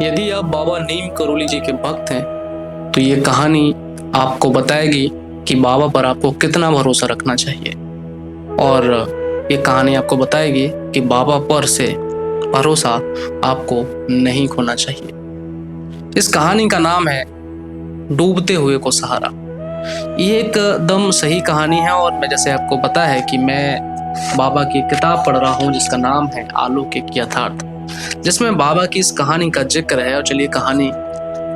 यदि आप बाबा नीम करोली जी के भक्त हैं तो ये कहानी आपको बताएगी कि बाबा पर आपको कितना भरोसा रखना चाहिए। और ये कहानी आपको बताएगी कि बाबा पर से भरोसा आपको नहीं खोना चाहिए। इस कहानी का नाम है डूबते हुए को सहारा। ये एकदम सही कहानी है और मैं जैसे आपको पता है कि मैं बाबा की किताब पढ़ रहा हूँ जिसका नाम है अलौकिक यथार्थ, जिसमें बाबा की इस कहानी का जिक्र है। और चलिए कहानी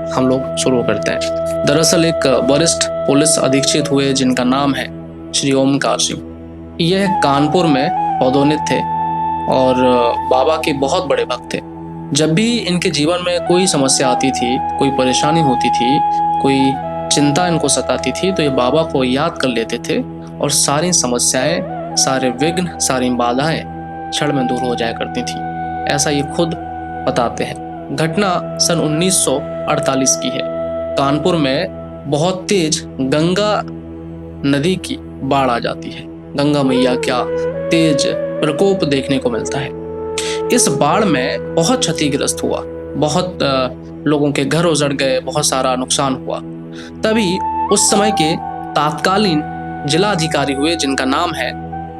हम लोग शुरू करते हैं। दरअसल एक वरिष्ठ पुलिस अधीक्षक हुए जिनका नाम है श्री ओमकार सिंह। यह कानपुर में पदोन्नत थे और बाबा के बहुत बड़े भक्त थे। जब भी इनके जीवन में कोई समस्या आती थी, कोई परेशानी होती थी, कोई चिंता इनको सताती थी, तो ये बाबा को याद कर लेते थे और सारी समस्याएं, सारे विघ्न, सारी बाधाएं क्षण में दूर हो जाया करती थी। ऐसा ये खुद बताते हैं। घटना सन 1948 की है। कानपुर में बहुत तेज गंगा नदी की बाढ़ आ जाती है। गंगा मैया क्या तेज प्रकोप देखने को मिलता है। इस बाढ़ में बहुत क्षतिग्रस्त हुआ, बहुत लोगों के घर उजड़ गए, बहुत सारा नुकसान हुआ। तभी उस समय के तत्कालीन जिला अधिकारी हुए जिनका नाम है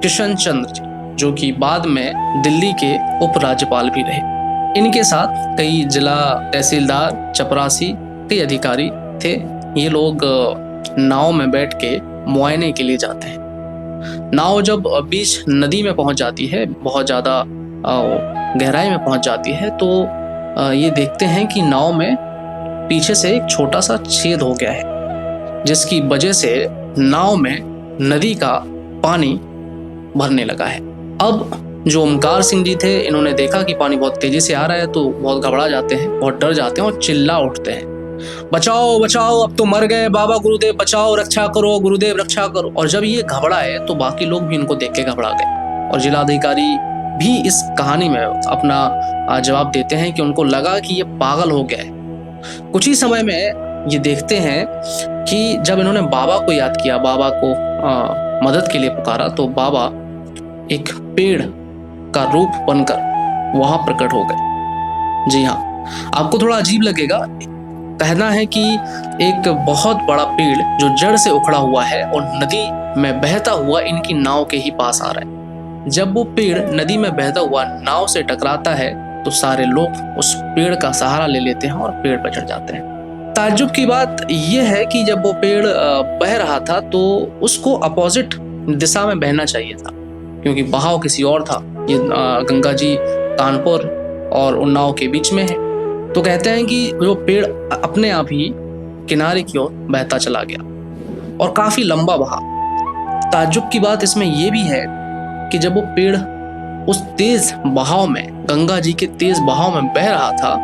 किशन चंद्र जी, जो कि बाद में दिल्ली के उपराज्यपाल भी रहे। इनके साथ कई जिला तहसीलदार, चपरासी, कई अधिकारी थे। ये लोग नाव में बैठ के मुआयने के लिए जाते हैं। नाव जब बीच नदी में पहुंच जाती है, बहुत ज्यादा गहराई में पहुंच जाती है, तो ये देखते हैं कि नाव में पीछे से एक छोटा सा छेद हो गया है, जिसकी वजह से नाव में नदी का पानी भरने लगा है। अब जो ओमकार सिंह जी थे, इन्होंने देखा कि पानी बहुत तेजी से आ रहा है, तो बहुत घबरा जाते हैं, बहुत डर जाते हैं और चिल्ला उठते हैं, बचाओ बचाओ, अब तो मर गए, बाबा गुरुदेव बचाओ, रक्षा करो, गुरुदेव रक्षा करो। और जब ये घबराए तो बाकी लोग भी इनको देख के घबरा गए। और जिलाधिकारी भी इस कहानी में अपना जवाब देते हैं कि उनको लगा कि ये पागल हो गया है। कुछ ही समय में ये देखते हैं कि जब इन्होंने बाबा को याद किया, बाबा को मदद के लिए पुकारा, तो बाबा एक पेड़ का रूप बनकर वहां प्रकट हो गए। जी हाँ, आपको थोड़ा अजीब लगेगा। कहना है कि एक बहुत बड़ा पेड़ जो जड़ से उखड़ा हुआ है और नदी में बहता हुआ इनकी नाव के ही पास आ रहा है। जब वो पेड़ नदी में बहता हुआ नाव से टकराता है तो सारे लोग उस पेड़ का सहारा ले लेते हैं और पेड़ पर चढ़ जाते हैं। ताज्जुब की बात यह है कि जब वो पेड़ बह रहा था तो उसको अपोजिट दिशा में बहना चाहिए था, क्योंकि बहाव किसी और था। ये गंगा जी कानपुर और उन्नाव के बीच में है। तो कहते हैं कि वो पेड़ अपने आप ही किनारे की ओर बहता चला गया और काफी लंबा बहा। ताज्जुब की बात इसमें यह भी है कि जब वो पेड़ उस तेज बहाव में, गंगा जी के तेज बहाव में बह रहा था,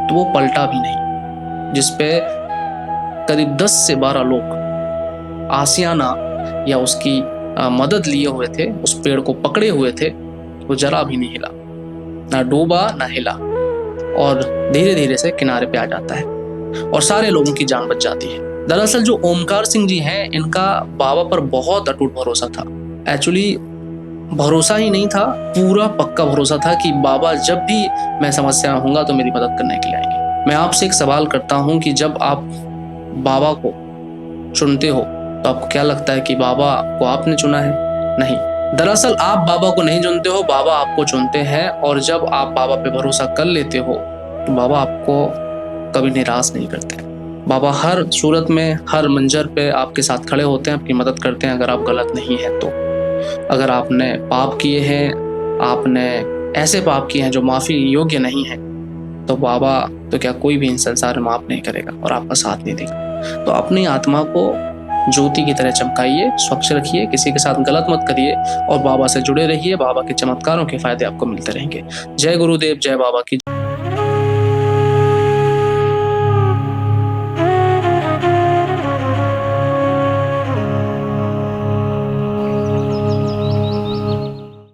तो वो पलटा भी नहीं, जिसपे करीब 10 से 12 लोग आसियाना या उसकी मदद लिए हुए थे, उस पेड़ को पकड़े हुए थे। वो जरा भी नहीं हिला, ना डूबा ना हिला, और धीरे धीरे से किनारे पे आ जाता है और सारे लोगों की जान बच जाती है। दरअसल जो ओमकार सिंह जी हैं, इनका बाबा पर बहुत अटूट भरोसा था। एक्चुअली भरोसा ही नहीं था, पूरा पक्का भरोसा था कि बाबा जब भी मैं समस्या में होऊंगा तो मेरी मदद करने के लिए आएंगे। मैं आपसे एक सवाल करता हूं कि जब आप बाबा को चुनते हो तो आपको क्या लगता है कि बाबा को आपने चुना है? नहीं, दरअसल आप बाबा को नहीं चुनते हो, बाबा आपको चुनते हैं। और जब आप बाबा पे भरोसा कर लेते हो तो बाबा आपको कभी निराश नहीं करते। बाबा हर सूरत में, हर मंजर पे आपके साथ खड़े होते हैं, आपकी मदद करते हैं अगर आप गलत नहीं है तो। अगर आपने पाप किए हैं, आपने ऐसे पाप किए हैं जो माफी योग्य नहीं है, तो बाबा तो क्या कोई भी इन संसार में माफ नहीं करेगा और आपका साथ नहीं देगा। तो अपनी आत्मा को ज्योति की तरह चमकाइए, स्वच्छ रखिए, किसी के साथ गलत मत करिए और बाबा से जुड़े रहिए। बाबा के चमत्कारों के फायदे आपको मिलते रहेंगे। जय गुरुदेव, जय बाबा की।